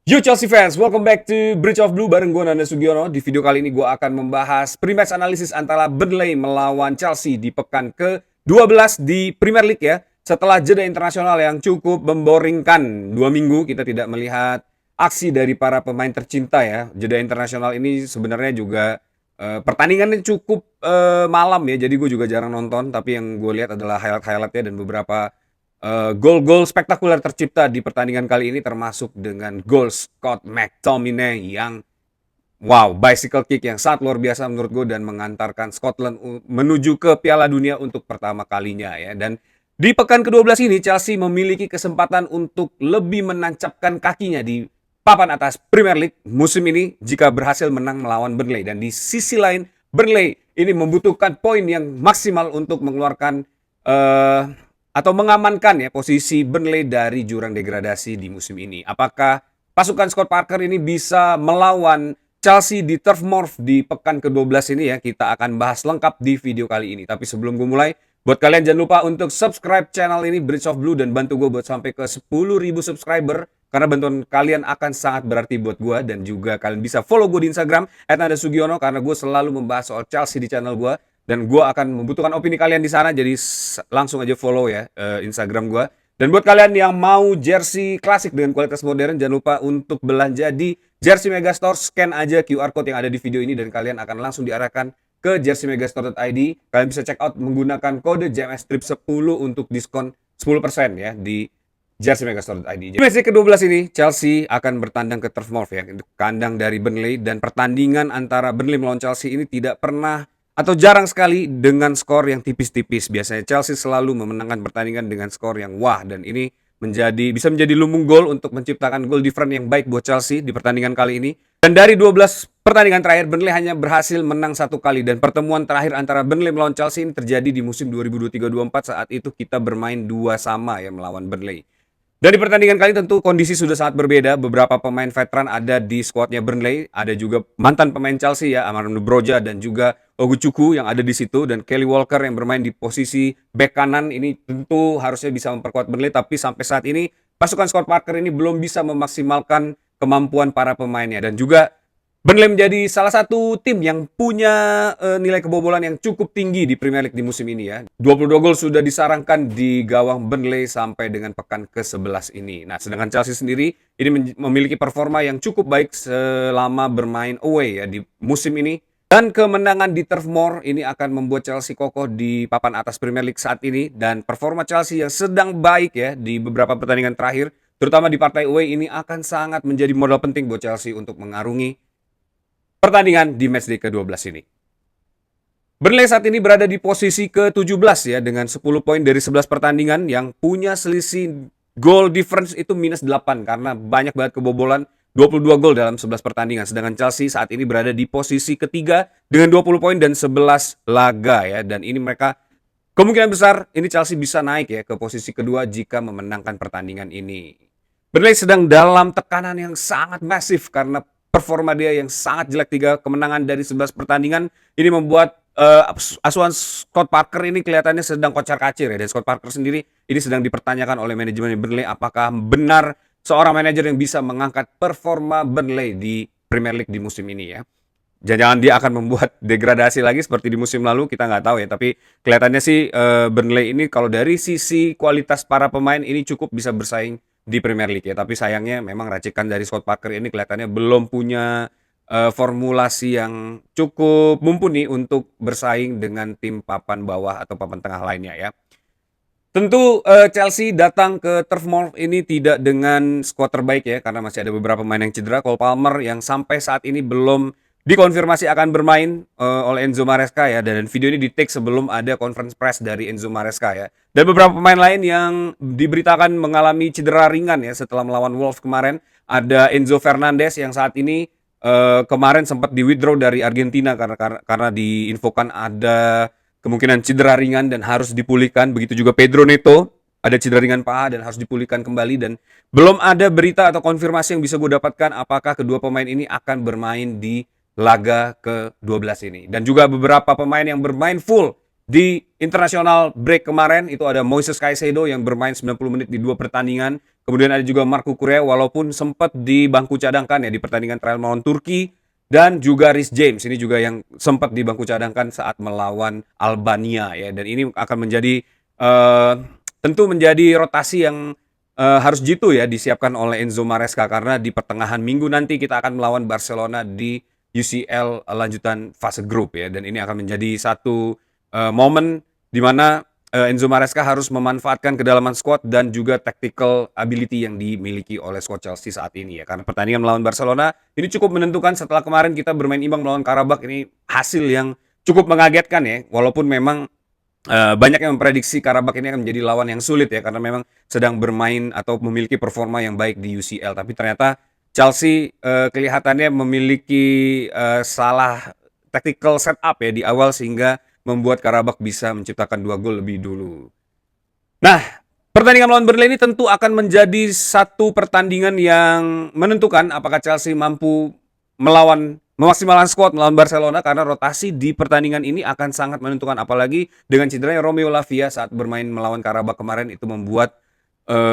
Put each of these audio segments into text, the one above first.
Yo Chelsea fans, welcome back to Bridge of Blue bareng gue Nanda Sugiono. Di video kali ini gue akan membahas pre-match analisis antara Burnley melawan Chelsea di pekan ke-12 di Premier League ya. Setelah jeda internasional yang cukup memboringkan 2 minggu, kita tidak melihat aksi dari para pemain tercinta ya. Jeda internasional ini sebenarnya juga pertandingannya cukup malam ya, jadi gue juga jarang nonton. Tapi yang gue lihat adalah highlight-highlightnya dan beberapa gol-gol spektakuler tercipta di pertandingan kali ini, termasuk dengan gol Scott McTominay yang wow, bicycle kick yang sangat luar biasa menurut gue dan mengantarkan Scotland menuju ke Piala Dunia untuk pertama kalinya ya. Dan di pekan ke-12 ini Chelsea memiliki kesempatan untuk lebih menancapkan kakinya di papan atas Premier League musim ini jika berhasil menang melawan Burnley. Dan di sisi lain Burnley ini membutuhkan poin yang maksimal untuk mengeluarkan atau mengamankan ya posisi Burnley dari jurang degradasi di musim ini. Apakah pasukan Scott Parker ini bisa melawan Chelsea di Turf Moor di pekan ke-12 ini ya? Kita akan bahas lengkap di video kali ini. Tapi sebelum gue mulai, buat kalian jangan lupa untuk subscribe channel ini Bridge of Blue dan bantu gue buat sampai ke 10.000 subscriber. Karena bantuan kalian akan sangat berarti buat gue. Dan juga kalian bisa follow gue di Instagram @nadasugiono karena gue selalu membahas soal Chelsea di channel gue. Dan gue akan membutuhkan opini kalian di sana, jadi langsung aja follow ya Instagram gue. Dan buat kalian yang mau jersey klasik dengan kualitas modern, jangan lupa untuk belanja di Jersey Megastore. Scan aja QR code yang ada di video ini dan kalian akan langsung diarahkan ke jerseymegastore.id. Kalian bisa check out menggunakan kode JMSTRIP10 untuk diskon 10% ya di jerseymegastore.id. Di match ke-12 ini Chelsea akan bertandang ke Turf Moor ya, kandang dari Burnley, dan pertandingan antara Burnley melawan Chelsea ini tidak pernah atau jarang sekali dengan skor yang tipis-tipis. Biasanya Chelsea selalu memenangkan pertandingan dengan skor yang wah, dan ini bisa menjadi lumbung gol untuk menciptakan gol different yang baik buat Chelsea di pertandingan kali ini. Dan dari 12 pertandingan terakhir, Burnley hanya berhasil menang 1 kali, dan pertemuan terakhir antara Burnley melawan Chelsea ini terjadi di musim 2023-24. Saat itu kita bermain 2-2 ya melawan Burnley. Dari pertandingan kali tentu kondisi sudah sangat berbeda. Beberapa pemain veteran ada di skuadnya Burnley, ada juga mantan pemain Chelsea ya, Armando Broja dan juga Oguchuku yang ada di situ, dan Kelly Walker yang bermain di posisi bek kanan ini tentu harusnya bisa memperkuat Burnley, tapi sampai saat ini pasukan Scott Parker ini belum bisa memaksimalkan kemampuan para pemainnya. Dan juga Burnley menjadi salah satu tim yang punya nilai kebobolan yang cukup tinggi di Premier League di musim ini ya. 22 gol sudah disarangkan di gawang Burnley sampai dengan pekan ke-11 ini. Nah, sedangkan Chelsea sendiri ini memiliki performa yang cukup baik selama bermain away ya di musim ini. Dan kemenangan di Turf Moor ini akan membuat Chelsea kokoh di papan atas Premier League saat ini. Dan performa Chelsea yang sedang baik ya di beberapa pertandingan terakhir, terutama di partai away, ini akan sangat menjadi modal penting buat Chelsea untuk mengarungi pertandingan di matchday ke-12 ini. Burnley saat ini berada di posisi ke-17 ya dengan 10 poin dari 11 pertandingan, yang punya selisih goal difference itu -8 karena banyak banget kebobolan, 22 gol dalam 11 pertandingan. Sedangkan Chelsea saat ini berada di posisi ketiga dengan 20 poin dan 11 laga ya, dan ini mereka kemungkinan besar ini Chelsea bisa naik ya ke posisi kedua jika memenangkan pertandingan ini. Burnley sedang dalam tekanan yang sangat masif karena performa dia yang sangat jelek. 3 kemenangan dari 11 pertandingan ini membuat asuhan Scott Parker ini kelihatannya sedang kocar-kacir ya. Dan Scott Parker sendiri ini sedang dipertanyakan oleh manajemen Burnley, apakah benar seorang manajer yang bisa mengangkat performa Burnley di Premier League di musim ini ya. Jangan-jangan dia akan membuat degradasi lagi seperti di musim lalu, kita nggak tahu ya. Tapi kelihatannya sih Burnley ini kalau dari sisi kualitas para pemain ini cukup bisa bersaing di Premier League ya. Tapi sayangnya memang racikan dari Scott Parker ini kelihatannya belum punya formulasi yang cukup mumpuni untuk bersaing dengan tim papan bawah atau papan tengah lainnya ya. Tentu Chelsea datang ke Turf Moor ini tidak dengan skuad terbaik ya, karena masih ada beberapa pemain yang cedera. Cole Palmer yang sampai saat ini belum dikonfirmasi akan bermain oleh Enzo Maresca ya, dan video ini di-take sebelum ada conference press dari Enzo Maresca ya. Dan beberapa pemain lain yang diberitakan mengalami cedera ringan ya setelah melawan Wolves kemarin. Ada Enzo Fernandez yang saat ini kemarin sempat di-withdraw dari Argentina karena diinfokan ada kemungkinan cedera ringan dan harus dipulihkan. Begitu juga Pedro Neto, ada cedera ringan paha dan harus dipulihkan kembali. Dan belum ada berita atau konfirmasi yang bisa gue dapatkan apakah kedua pemain ini akan bermain di laga ke-12 ini. Dan juga beberapa pemain yang bermain full Di international break kemarin itu ada Moises Caicedo yang bermain 90 menit di 2 pertandingan. Kemudian ada juga Marco Correa walaupun sempat di bangku cadangkan ya di pertandingan trial melawan Turki. Dan juga Reece James ini juga yang sempat di bangku cadangkan saat melawan Albania ya. Dan ini akan menjadi tentu menjadi rotasi yang harus jitu ya disiapkan oleh Enzo Maresca karena di pertengahan minggu nanti kita akan melawan Barcelona di UCL lanjutan fase grup ya. Dan ini akan menjadi satu momen di mana Enzo Maresca harus memanfaatkan kedalaman squad dan juga tactical ability yang dimiliki oleh squad Chelsea saat ini ya. Karena pertandingan melawan Barcelona ini cukup menentukan setelah kemarin kita bermain imbang melawan Karabakh, ini hasil yang cukup mengagetkan ya. Walaupun memang banyak yang memprediksi Karabakh ini akan menjadi lawan yang sulit ya karena memang sedang bermain atau memiliki performa yang baik di UCL. Tapi ternyata Chelsea kelihatannya memiliki salah tactical setup ya di awal sehingga membuat Karabakh bisa menciptakan 2 gol lebih dulu. Nah, pertandingan melawan Burnley ini tentu akan menjadi satu pertandingan yang menentukan apakah Chelsea mampu memaksimalkan squad melawan Barcelona karena rotasi di pertandingan ini akan sangat menentukan apalagi dengan cederanya Romeo Lavia saat bermain melawan Karabakh kemarin itu membuat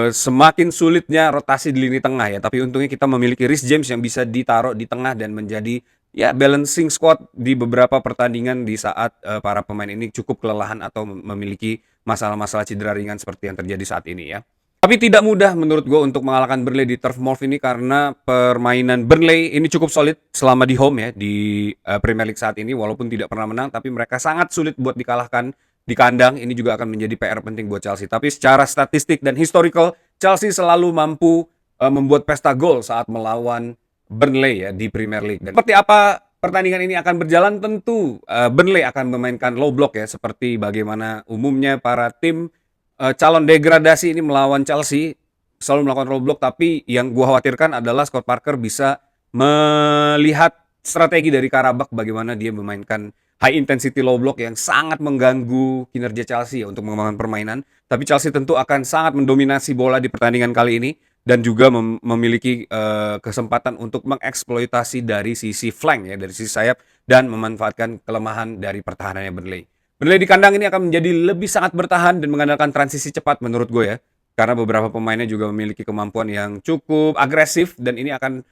semakin sulitnya rotasi di lini tengah ya. Tapi untungnya kita memiliki Reece James yang bisa ditaruh di tengah dan menjadi ya balancing squad di beberapa pertandingan di saat para pemain ini cukup kelelahan atau memiliki masalah-masalah cedera ringan seperti yang terjadi saat ini ya. Tapi tidak mudah menurut gue untuk mengalahkan Burnley di Turf Moor ini karena permainan Burnley ini cukup solid selama di home ya di Premier League saat ini walaupun tidak pernah menang tapi mereka sangat sulit buat dikalahkan di kandang. Ini juga akan menjadi PR penting buat Chelsea. Tapi secara statistik dan historical, Chelsea selalu mampu membuat pesta gol saat melawan Burnley ya di Premier League. Dan seperti apa pertandingan ini akan berjalan, tentu Burnley akan memainkan low block ya, seperti bagaimana umumnya para tim calon degradasi ini melawan Chelsea selalu melakukan low block. Tapi yang gua khawatirkan adalah Scott Parker bisa melihat strategi dari Karabakh bagaimana dia memainkan high intensity low block yang sangat mengganggu kinerja Chelsea ya, untuk mengembangkan permainan. Tapi Chelsea tentu akan sangat mendominasi bola di pertandingan kali ini dan juga memiliki kesempatan untuk mengeksploitasi dari sisi flank ya, dari sisi sayap dan memanfaatkan kelemahan dari pertahanannya Burnley. Burnley di kandang ini akan menjadi lebih sangat bertahan dan mengandalkan transisi cepat menurut gue ya. Karena beberapa pemainnya juga memiliki kemampuan yang cukup agresif dan ini akan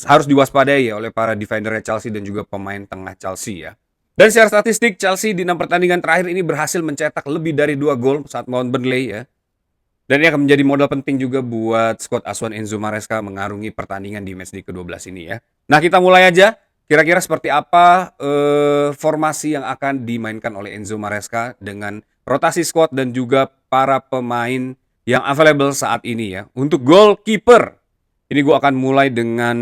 harus diwaspadai ya oleh para defender Chelsea dan juga pemain tengah Chelsea ya. Dan secara statistik, Chelsea di 6 pertandingan terakhir ini berhasil mencetak lebih dari 2 gol saat melawan Burnley ya. Dan ini akan menjadi modal penting juga buat squad asuhan Enzo Maresca mengarungi pertandingan di matchday ke-12 ini ya. Nah, kita mulai aja. Kira-kira seperti apa formasi yang akan dimainkan oleh Enzo Maresca dengan rotasi squad dan juga para pemain yang available saat ini ya. Untuk goalkeeper, ini gue akan mulai dengan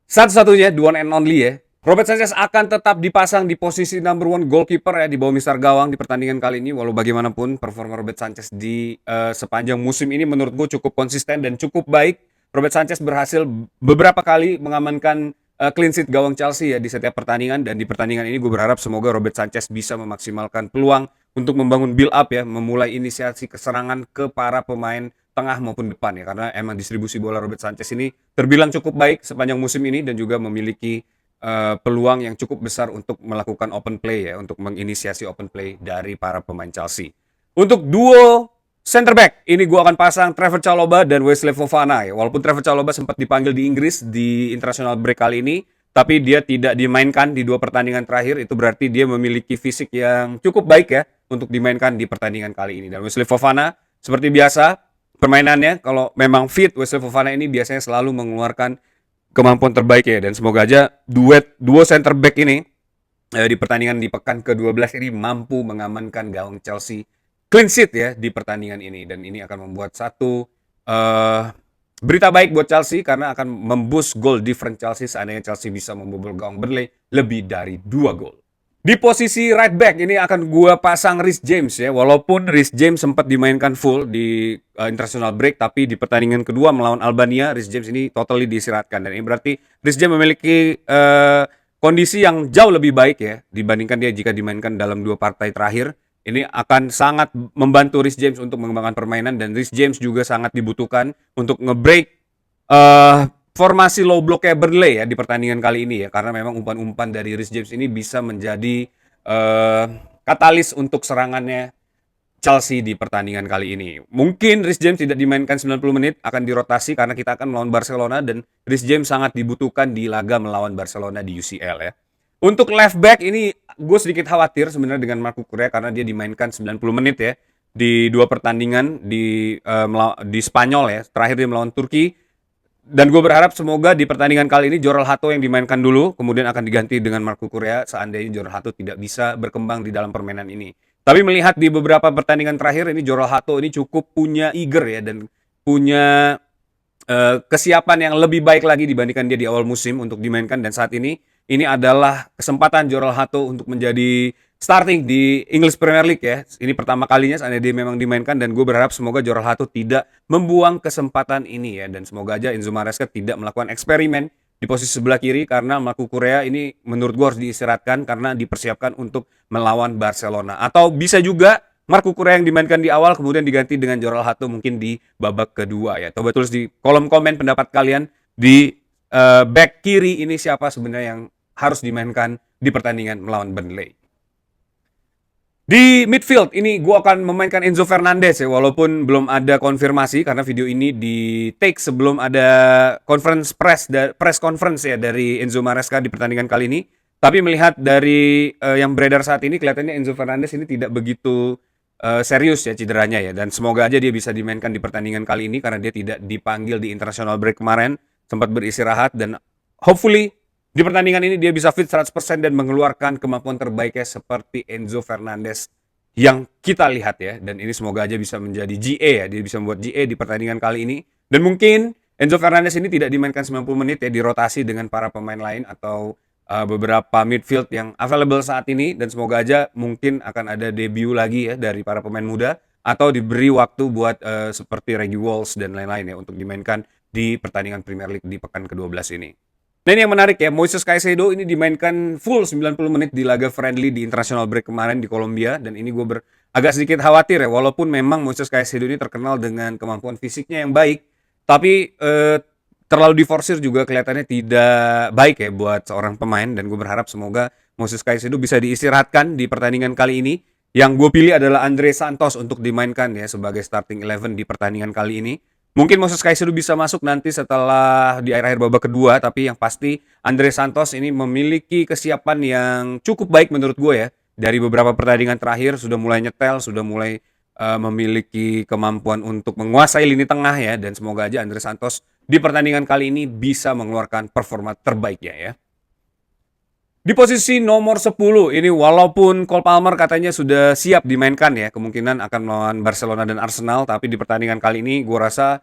satu-satunya, the one and only ya. Robert Sanchez akan tetap dipasang di posisi number 1 goalkeeper ya di bawah Mister Gawang di pertandingan kali ini. Walau bagaimanapun performa Robert Sanchez di sepanjang musim ini menurut gue cukup konsisten dan cukup baik. Robert Sanchez berhasil beberapa kali mengamankan clean sheet gawang Chelsea ya di setiap pertandingan. Dan di pertandingan ini gue berharap semoga Robert Sanchez bisa memaksimalkan peluang untuk membangun build up ya, memulai inisiasi keserangan ke para pemain tengah maupun depan ya. Karena emang distribusi bola Robert Sanchez ini terbilang cukup baik sepanjang musim ini dan juga memiliki peluang yang cukup besar untuk melakukan open play ya, untuk menginisiasi open play dari para pemain Chelsea. Untuk duo center back, ini gue akan pasang Trevor Chalobah dan Wesley Fofana ya. Walaupun Trevor Chalobah sempat dipanggil di Inggris di international break kali ini, tapi dia tidak dimainkan di 2 pertandingan terakhir. Itu berarti dia memiliki fisik yang cukup baik ya untuk dimainkan di pertandingan kali ini. Dan Wesley Fofana seperti biasa permainannya, kalau memang fit, Wesley Fofana ini biasanya selalu mengeluarkan kemampuan terbaik ya. Dan semoga aja duo center back ini di pertandingan di pekan ke-12 ini mampu mengamankan gawang Chelsea clean sheet ya di pertandingan ini. Dan ini akan membuat satu berita baik buat Chelsea karena akan memboost goal difference Chelsea seandainya Chelsea bisa membobol gawang Burnley lebih dari 2 gol. Di posisi right back ini akan gua pasang Reece James ya. Walaupun Reece James sempat dimainkan full di international break, tapi di pertandingan kedua melawan Albania, Reece James ini totally diistirahatkan. Dan ini berarti Reece James memiliki kondisi yang jauh lebih baik ya dibandingkan dia jika dimainkan dalam 2 partai terakhir. Ini akan sangat membantu Reece James untuk mengembangkan permainan dan Reece James juga sangat dibutuhkan untuk nge-break formasi low block kayak Burnley ya di pertandingan kali ini ya, karena memang umpan-umpan dari Reece James ini bisa menjadi katalis untuk serangannya Chelsea di pertandingan kali ini. Mungkin Reece James tidak dimainkan 90 menit, akan dirotasi karena kita akan melawan Barcelona dan Reece James sangat dibutuhkan di laga melawan Barcelona di UCL ya. Untuk left back ini gue sedikit khawatir sebenarnya dengan Marco Correa karena dia dimainkan 90 menit ya di dua pertandingan di Spanyol ya. Terakhir dia melawan Turki. Dan gue berharap semoga di pertandingan kali ini Jorel Hato yang dimainkan dulu, kemudian akan diganti dengan Marco Correa seandainya Jorel Hato tidak bisa berkembang di dalam permainan ini. Tapi melihat di beberapa pertandingan terakhir ini Jorel Hato ini cukup punya eager ya dan punya kesiapan yang lebih baik lagi dibandingkan dia di awal musim untuk dimainkan dan saat ini adalah kesempatan Jorel Hato untuk menjadi starting di English Premier League ya. Ini pertama kalinya saat dia memang dimainkan dan gue berharap semoga Jorel Hato tidak membuang kesempatan ini ya dan semoga aja Enzo Maresca tidak melakukan eksperimen di posisi sebelah kiri karena Marco Correa ini menurut gue harus diistirahatkan karena dipersiapkan untuk melawan Barcelona atau bisa juga Marco Correa yang dimainkan di awal kemudian diganti dengan Jorel Hato mungkin di babak kedua ya. Coba tulis di kolom komen pendapat kalian di back kiri ini siapa sebenarnya yang harus dimainkan di pertandingan melawan Burnley. Di midfield ini gue akan memainkan Enzo Fernandez ya walaupun belum ada konfirmasi karena video ini di take sebelum ada press conference ya dari Enzo Maresca di pertandingan kali ini. Tapi melihat dari yang beredar saat ini kelihatannya Enzo Fernandez ini tidak begitu serius ya cederanya ya dan semoga aja dia bisa dimainkan di pertandingan kali ini karena dia tidak dipanggil di international break kemarin, sempat beristirahat dan hopefully di pertandingan ini dia bisa fit 100% dan mengeluarkan kemampuan terbaiknya seperti Enzo Fernandez yang kita lihat ya dan ini semoga aja bisa menjadi GA ya, dia bisa membuat GA di pertandingan kali ini dan mungkin Enzo Fernandez ini tidak dimainkan 90 menit ya, dirotasi dengan para pemain lain atau beberapa midfield yang available saat ini dan semoga aja mungkin akan ada debut lagi ya dari para pemain muda atau diberi waktu buat seperti Reggie Walsh dan lain-lain ya untuk dimainkan di pertandingan Premier League di pekan ke-12 ini. Nah ini yang menarik ya, Moises Caicedo ini dimainkan full 90 menit di laga friendly di international break kemarin di Kolombia dan ini gue agak sedikit khawatir ya walaupun memang Moises Caicedo ini terkenal dengan kemampuan fisiknya yang baik tapi terlalu diforsir juga kelihatannya tidak baik ya buat seorang pemain dan gue berharap semoga Moises Caicedo bisa diistirahatkan di pertandingan kali ini. Yang gue pilih adalah Andre Santos untuk dimainkan ya sebagai starting 11 di pertandingan kali ini. Mungkin Moises Caicedo bisa masuk nanti setelah di akhir-akhir babak kedua, tapi yang pasti Andre Santos ini memiliki kesiapan yang cukup baik menurut gue ya. Dari beberapa pertandingan terakhir sudah mulai nyetel, sudah mulai memiliki kemampuan untuk menguasai lini tengah ya dan semoga aja Andre Santos di pertandingan kali ini bisa mengeluarkan performa terbaiknya ya. Di posisi nomor 10 ini walaupun Cole Palmer katanya sudah siap dimainkan ya, kemungkinan akan melawan Barcelona dan Arsenal, tapi di pertandingan kali ini gue rasa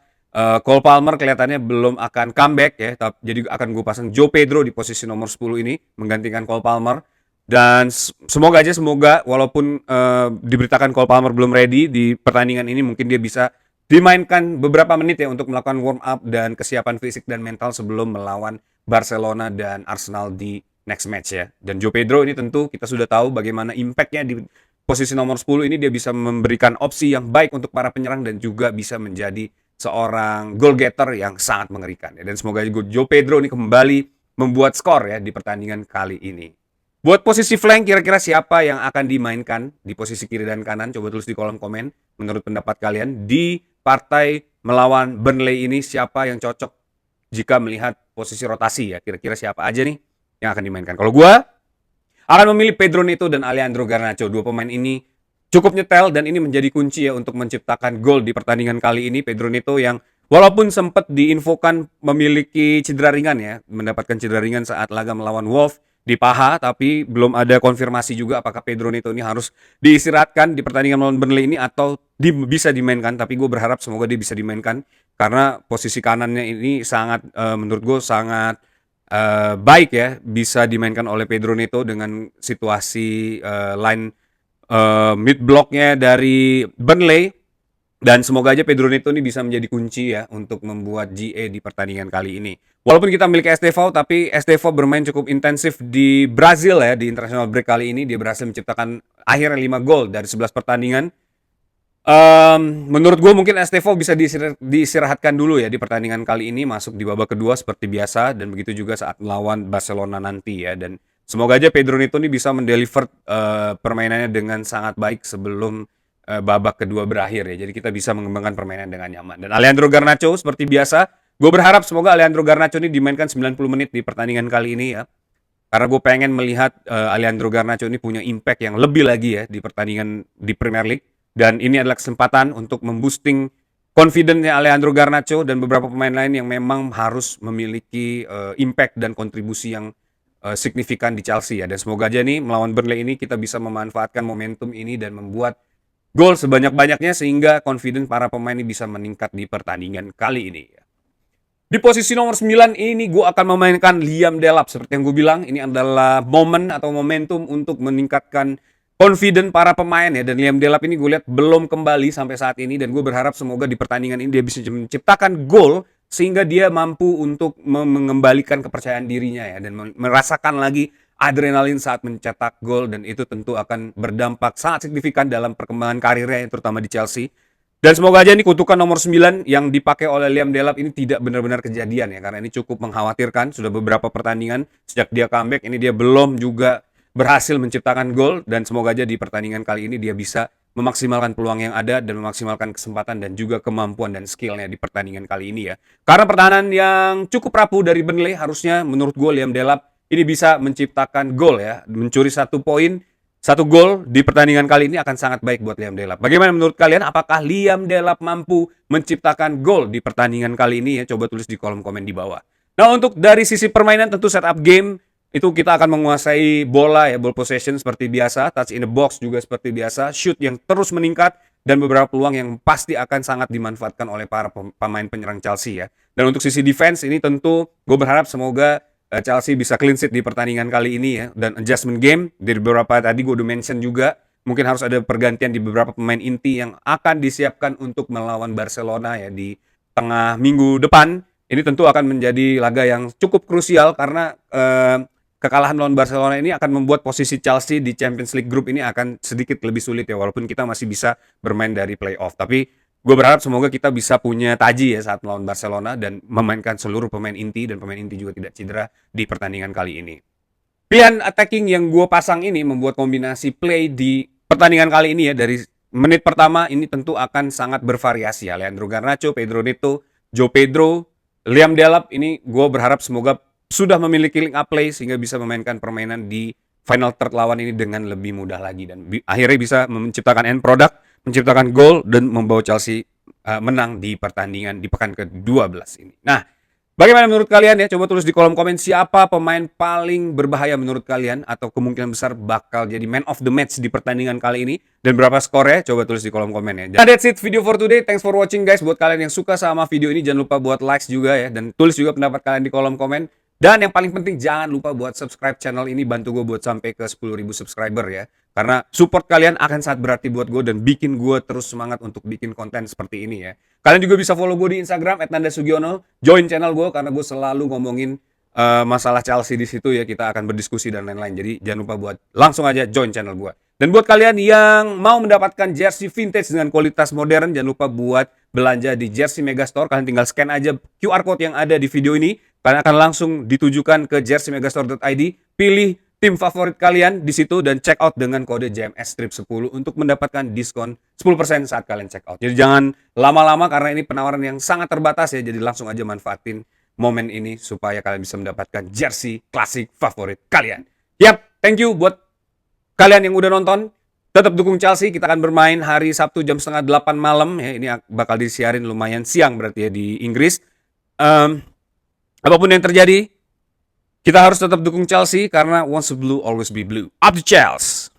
Cole Palmer kelihatannya belum akan comeback ya, jadi akan gue pasang Joe Pedro di posisi nomor 10 ini menggantikan Cole Palmer. Dan semoga walaupun diberitakan Cole Palmer belum ready di pertandingan ini mungkin dia bisa dimainkan beberapa menit ya untuk melakukan warm up dan kesiapan fisik dan mental sebelum melawan Barcelona dan Arsenal di next match ya. Dan Joe Pedro ini tentu kita sudah tahu bagaimana impactnya di posisi nomor 10 ini dia bisa memberikan opsi yang baik untuk para penyerang dan juga bisa menjadi seorang goal getter yang sangat mengerikan ya. Dan semoga Joe Pedro ini kembali membuat skor ya di pertandingan kali ini. Buat posisi flank, kira-kira siapa yang akan dimainkan di posisi kiri dan kanan? Coba tulis di kolom komen menurut pendapat kalian. Di partai melawan Burnley ini siapa yang cocok jika melihat posisi rotasi ya? Kira-kira siapa aja nih yang akan dimainkan? Kalau gue akan memilih Pedro Neto dan Alejandro Garnacho. Dua pemain ini cukup nyetel dan ini menjadi kunci ya untuk menciptakan gol di pertandingan kali ini. Pedro Neto yang walaupun sempat diinfokan memiliki cedera ringan ya, mendapatkan cedera ringan saat laga melawan Wolves di paha, tapi belum ada konfirmasi juga apakah Pedro Neto ini harus diistirahatkan di pertandingan melawan Burnley ini atau bisa dimainkan, tapi gue berharap semoga dia bisa dimainkan karena posisi kanannya ini sangat menurut gue sangat baik ya, bisa dimainkan oleh Pedro Neto dengan situasi line mid blocknya dari Burnley. Dan semoga aja Pedro Neto ini bisa menjadi kunci ya untuk membuat GA di pertandingan kali ini. Walaupun kita memiliki Estevao, tapi Estevao bermain cukup intensif di Brazil ya, di international break kali ini. Dia berhasil menciptakan akhirnya 5 gol dari 11 pertandingan. Menurut gue mungkin Estevao bisa diistirahatkan dulu ya di pertandingan kali ini, masuk di babak kedua seperti biasa. Dan begitu juga saat melawan Barcelona nanti ya. Dan Semoga aja Pedro Neto ini bisa mendeliver permainannya dengan sangat baik sebelum babak kedua berakhir ya. Jadi kita bisa mengembangkan permainan dengan nyaman. Dan Alejandro Garnacho seperti biasa, gue berharap semoga Alejandro Garnacho ini dimainkan 90 menit di pertandingan kali ini ya. Karena gue pengen melihat Alejandro Garnacho ini punya impact yang lebih lagi ya di pertandingan di Premier League. Dan ini adalah kesempatan untuk memboosting confidence-nya Alejandro Garnacho dan beberapa pemain lain yang memang harus memiliki impact dan kontribusi yang signifikan di Chelsea ya. Dan semoga aja nih melawan Burnley ini kita bisa memanfaatkan momentum ini dan membuat gol sebanyak-banyaknya sehingga confidence para pemain ini bisa meningkat di pertandingan kali ini. Di posisi nomor 9 ini gue akan memainkan Liam Delap. Seperti yang gue bilang, ini adalah momen atau momentum untuk meningkatkan confident para pemain ya. Dan Liam Delap ini gue lihat belum kembali sampai saat ini. Dan gue berharap semoga di pertandingan ini dia bisa menciptakan gol sehingga dia mampu untuk mengembalikan kepercayaan dirinya ya. Dan merasakan lagi adrenalin saat mencetak gol. Dan itu tentu akan berdampak sangat signifikan dalam perkembangan karirnya terutama di Chelsea. Dan semoga aja ini kutukan nomor 9 yang dipakai oleh Liam Delap ini tidak benar-benar kejadian ya. Karena ini cukup mengkhawatirkan. Sudah beberapa pertandingan sejak dia comeback ini dia belum juga berhasil menciptakan gol. Dan semoga aja di pertandingan kali ini dia bisa memaksimalkan peluang yang ada dan memaksimalkan kesempatan dan juga kemampuan dan skillnya di pertandingan kali ini ya. Karena pertahanan yang cukup rapuh dari Burnley harusnya menurut gue Liam Delap ini bisa menciptakan gol ya. Mencuri 1 poin. 1 gol di pertandingan kali ini akan sangat baik buat Liam Delap. Bagaimana menurut kalian? Apakah Liam Delap mampu menciptakan gol di pertandingan kali ini ya? Coba tulis di kolom komen di bawah. Nah, untuk dari sisi permainan tentu setup game itu kita akan menguasai bola ya, ball possession seperti biasa, touch in the box juga seperti biasa, shoot yang terus meningkat dan beberapa peluang yang pasti akan sangat dimanfaatkan oleh para pemain penyerang Chelsea ya. Dan untuk sisi defense ini tentu gue berharap semoga Chelsea bisa clean sheet di pertandingan kali ini ya. Dan adjustment game, dari beberapa tadi gue udah mention juga, mungkin harus ada pergantian di beberapa pemain inti yang akan disiapkan untuk melawan Barcelona ya di tengah minggu depan. Ini tentu akan menjadi laga yang cukup krusial karena kekalahan melawan Barcelona ini akan membuat posisi Chelsea di Champions League Group ini akan sedikit lebih sulit ya. Walaupun kita masih bisa bermain dari playoff. Tapi gue berharap semoga kita bisa punya taji ya saat melawan Barcelona dan memainkan seluruh pemain inti dan pemain inti juga tidak cedera di pertandingan kali ini. Pilihan attacking yang gue pasang ini membuat kombinasi play di pertandingan kali ini ya dari menit pertama ini tentu akan sangat bervariasi ya. Alejandro Garnacho, Pedro Neto, Joe Pedro, Liam Delap ini gue berharap semoga sudah memiliki link up play sehingga bisa memainkan permainan di final third lawan ini dengan lebih mudah lagi dan akhirnya bisa menciptakan end product, menciptakan gol dan membawa Chelsea menang di pertandingan di pekan ke-12 ini. Nah, bagaimana menurut kalian ya? Coba tulis di kolom komen siapa pemain paling berbahaya menurut kalian atau kemungkinan besar bakal jadi man of the match di pertandingan kali ini dan berapa skornya? Coba tulis di kolom komen ya. Nah, that's it video for today. Thanks for watching guys. Buat kalian yang suka sama video ini jangan lupa buat likes juga ya dan tulis juga pendapat kalian di kolom komen. Dan yang paling penting jangan lupa buat subscribe channel ini, bantu gue buat sampai ke 10.000 subscriber ya. Karena support kalian akan sangat berarti buat gue dan bikin gue terus semangat untuk bikin konten seperti ini ya. Kalian juga bisa follow gue di Instagram @nandasugiono, join channel gue karena gue selalu ngomongin masalah Chelsea di situ ya, kita akan berdiskusi dan lain-lain. Jadi jangan lupa buat langsung aja join channel gue. Dan buat kalian yang mau mendapatkan jersey vintage dengan kualitas modern, jangan lupa buat belanja di Jersey Megastore. Kalian tinggal scan aja QR code yang ada di video ini. Kalian akan langsung ditujukan ke jerseymegastore.id, pilih tim favorit kalian di situ dan check out dengan kode JMS Strip 10 untuk mendapatkan diskon 10% saat kalian check out. Jadi jangan lama-lama karena ini penawaran yang sangat terbatas ya. Jadi langsung aja manfaatin momen ini supaya kalian bisa mendapatkan jersey klasik favorit kalian. Yap, thank you buat kalian yang udah nonton. Tetap dukung Chelsea. Kita akan bermain hari Sabtu jam 7:30 malam ya. Ini bakal disiarin lumayan siang berarti ya di Inggris. Apapun yang terjadi, kita harus tetap dukung Chelsea karena once blue always be blue. Up to Chelsea.